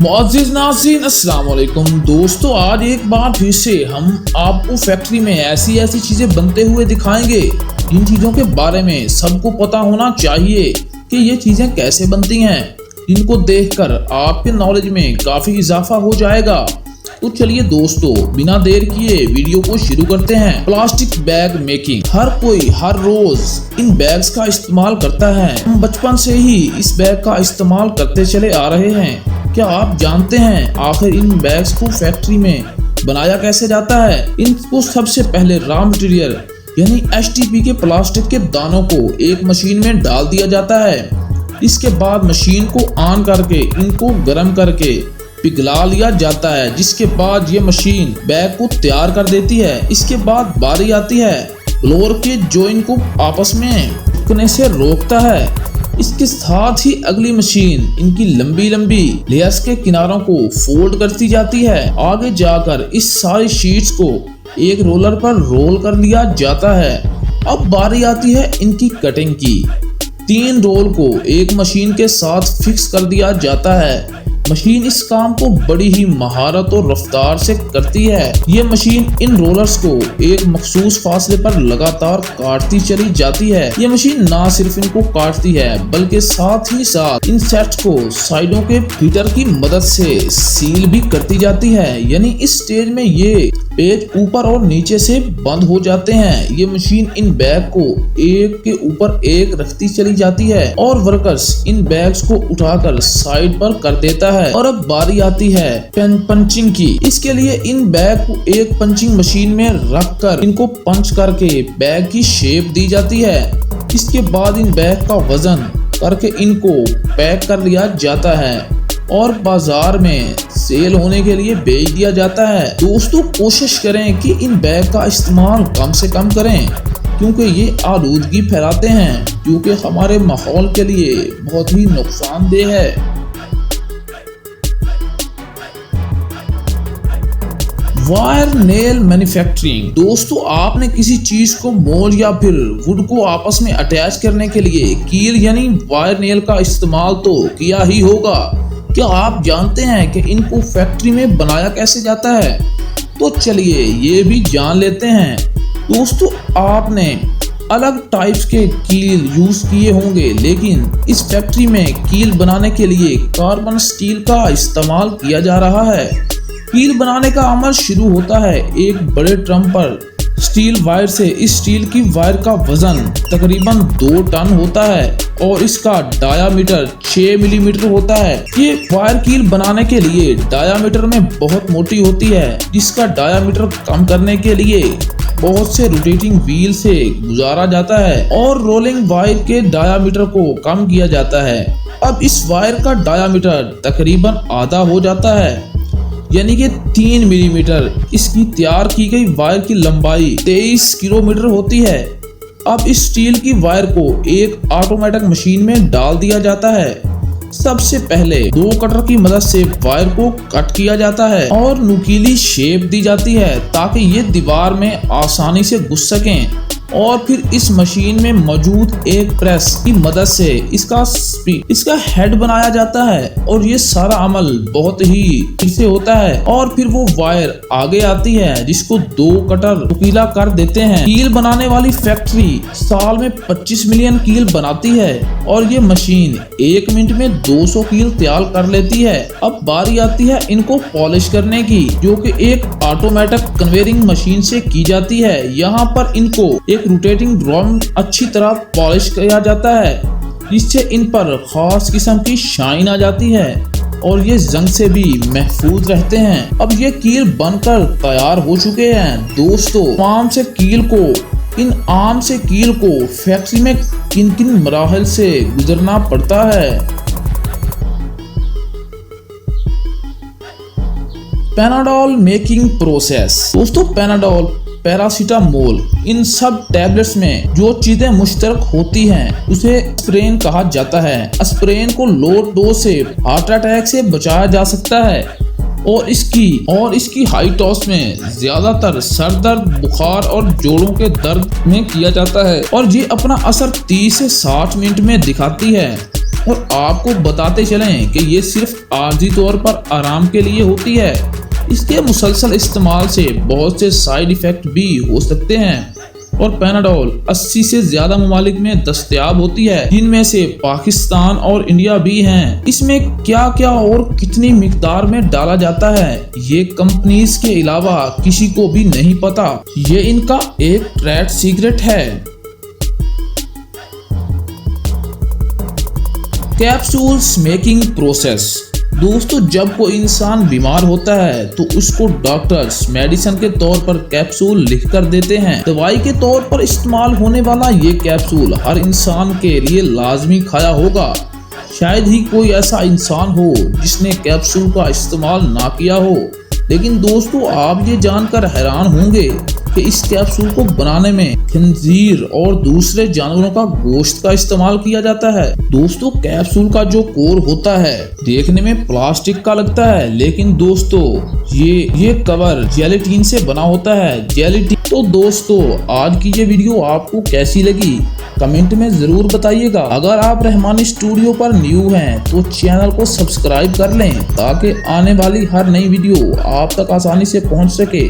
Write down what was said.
मुअज़्ज़िज़ नाज़रीन अस्सलाम वालेकुम दोस्तों, आज एक बार फिर से हम आपको फैक्ट्री में ऐसी चीजें बनते हुए दिखाएंगे। इन चीजों के बारे में सबको पता होना चाहिए कि ये चीजें कैसे बनती हैं। इनको देखकर आपके नॉलेज में काफी इजाफा हो जाएगा। तो चलिए दोस्तों, बिना देर किए वीडियो को शुरू करते हैं। Plastic bag making. हर कोई हर रोज इन बैग्स का इस्तेमाल करता है। हम बचपन से ही इस बैग का इस्तेमाल करते चले आ रहे हैं। क्या आप जानते हैं आखिर इन बैग्स को फैक्ट्री में बनाया कैसे जाता है? इनको सबसे पहले रॉ मटेरियल यानी एचटीपी के प्लास्टिक के दानों को एक मशीन में डाल दिया जाता है। इसके बाद मशीन को ऑन करके इनको गर्म करके पिघला लिया जाता है, जिसके बाद ये मशीन बैग को तैयार कर देती है। इसके बाद बारी आती है ब्लोअर के, जो इनको आपस में चिपकने से रोकता है। इसके साथ ही अगली मशीन इनकी लंबी लेयर्स के किनारों को फोल्ड करती जाती है। आगे जाकर इस सारी शीट्स को एक रोलर पर रोल कर लिया जाता है। अब बारी आती है इनकी कटिंग की। 3 रोल को एक मशीन के साथ फिक्स कर दिया जाता है। मशीन इस काम को बड़ी ही महारत और रफ्तार से करती है। ये मशीन इन रोलर्स को एक मखसूस फासले पर लगातार काटती चली जाती है। ये मशीन ना सिर्फ इनको काटती है बल्कि साथ ही साथ इन सेट्स को साइडों के फीटर की मदद से सील भी करती जाती है। यानी इस स्टेज में ये पेज ऊपर और नीचे से बंद हो जाते हैं। ये मशीन इन बैग को एक के ऊपर एक रखती चली जाती है और वर्कर्स इन बैग्स को उठाकर साइड पर कर देता है। और अब बारी आती है पंचिंग की। इसके लिए इन बैग को एक पंचिंग मशीन में रखकर इनको पंच करके बैग की शेप दी जाती है। इसके बाद इन बैग का वजन करके इनको पैक कर लिया जाता है और बाजार में सेल होने के लिए बेच दिया जाता है। दोस्तों, कोशिश करें कि इन बैग का इस्तेमाल कम से कम करें, क्योंकि ये आलूदगी फैलाते हैं, क्योंकि हमारे माहौल के लिए बहुत ही नुकसानदेह है। Wire nail manufacturing. दोस्तों, आपने किसी चीज को मोल्ड या फिर वुड को आपस में अटैच करने के लिए कील यानी वायर नेल का इस्तेमाल तो किया ही होगा। क्या आप जानते हैं कि इनको फैक्ट्री में बनाया कैसे जाता है? तो चलिए ये भी जान लेते हैं। दोस्तों, आपने अलग टाइप्स के कील यूज किए होंगे, लेकिन इस फैक्ट्री में कील बनाने के लिए कार्बन स्टील का इस्तेमाल किया जा रहा है। कील बनाने का अमल शुरू होता है एक बड़े ड्रम पर स्टील वायर से। इस स्टील की वायर का वजन तकरीबन 2 टन होता है और इसका डायामीटर 6 मिलीमीटर होता है। ये वायर कील बनाने के लिए डायामीटर में बहुत मोटी होती है, जिसका डायामीटर कम करने के लिए बहुत से रोटेटिंग व्हील से गुजारा जाता है और रोलिंग वायर के डायामीटर को कम किया जाता है। अब इस वायर का डायामीटर तकरीबन आधा हो जाता है, यानी कि 3 मिलीमीटर। इसकी तैयार की गई वायर की लंबाई 23 किलोमीटर होती है। अब इस स्टील की वायर को एक ऑटोमेटिक मशीन में डाल दिया जाता है। सबसे पहले 2 कटर की मदद से वायर को कट किया जाता है और नुकीली शेप दी जाती है ताकि ये दीवार में आसानी से घुस सकें। और फिर इस मशीन में मौजूद एक प्रेस की मदद से इसका हेड बनाया जाता है और ये सारा अमल बहुत ही ठीक से होता है। और फिर वो वायर आगे आती है जिसको 2 कटर नुकीला कर देते हैं। कील बनाने वाली फैक्ट्री साल में 25 मिलियन कील बनाती है और ये मशीन 1 मिनट में 200 कील तैयार कर लेती है। अब बारी आती है इनको पॉलिश करने की, जो कि एक ऑटोमेटिक कन्वेयरिंग मशीन से की जाती है। यहाँ पर इनको एक रोटेटिंग ड्रम अच्छी तरह पॉलिश किया जाता है, जिससे इन पर खास किस्म की शाइन आ जाती है और ये जंग से भी महफूज रहते हैं। अब ये कील बनकर तैयार हो चुके हैं। दोस्तों, आम से कील को फैक्ट्री में किन मराहल से गुजरना पड़ता है? Panadol making process. दोस्तों, पैनाडोल, पैरासीटामोल, इन सब टैबलेट्स में जो चीजें मुश्तरक होती हैं उसे एस्पिरिन कहा जाता है। एस्पिरिन को लो डोज से हार्ट अटैक से बचाया जा सकता है और इसकी हाई डोज में ज्यादातर सर दर्द, बुखार और जोड़ों के दर्द में किया जाता है और ये अपना असर 30 से 60 मिनट में दिखाती है। और आपको बताते चलें कि ये सिर्फ आर्जी तौर पर आराम के लिए होती है। इसके मुसलसल इस्तेमाल से बहुत से साइड इफेक्ट भी हो सकते हैं और पैनाडोल 80 से ज्यादा ममालिक में दस्तयाब होती है, जिनमें से पाकिस्तान और इंडिया भी हैं। इसमें क्या क्या और कितनी मिकदार में डाला जाता है ये कंपनीज के अलावा किसी को भी नहीं पता। ये इनका एक ट्रेड सीक्रेट है। Capsules making process. दोस्तों, जब कोई इंसान बीमार होता है तो उसको डॉक्टर्स मेडिसिन के तौर पर कैप्सूल लिख कर देते हैं। दवाई के तौर पर इस्तेमाल होने वाला ये कैप्सूल हर इंसान के लिए लाजमी खाया होगा। शायद ही कोई ऐसा इंसान हो जिसने कैप्सूल का इस्तेमाल ना किया हो। लेकिन दोस्तों, आप ये जानकर हैरान होंगे कि इस कैप्सूल को बनाने में खंजीर और दूसरे जानवरों का गोश्त का इस्तेमाल किया जाता है। दोस्तों, कैप्सूल का जो कोर होता है देखने में प्लास्टिक का लगता है, लेकिन दोस्तों ये कवर जेलेटिन से बना होता है। जेलेटिन। तो दोस्तों, आज की ये वीडियो आपको कैसी लगी कमेंट में जरूर बताइएगा। अगर आप रहमानी स्टूडियो पर न्यू हैं तो चैनल को सब्सक्राइब कर लें ताकि आने वाली हर नई वीडियो आप तक आसानी से पहुंच सके।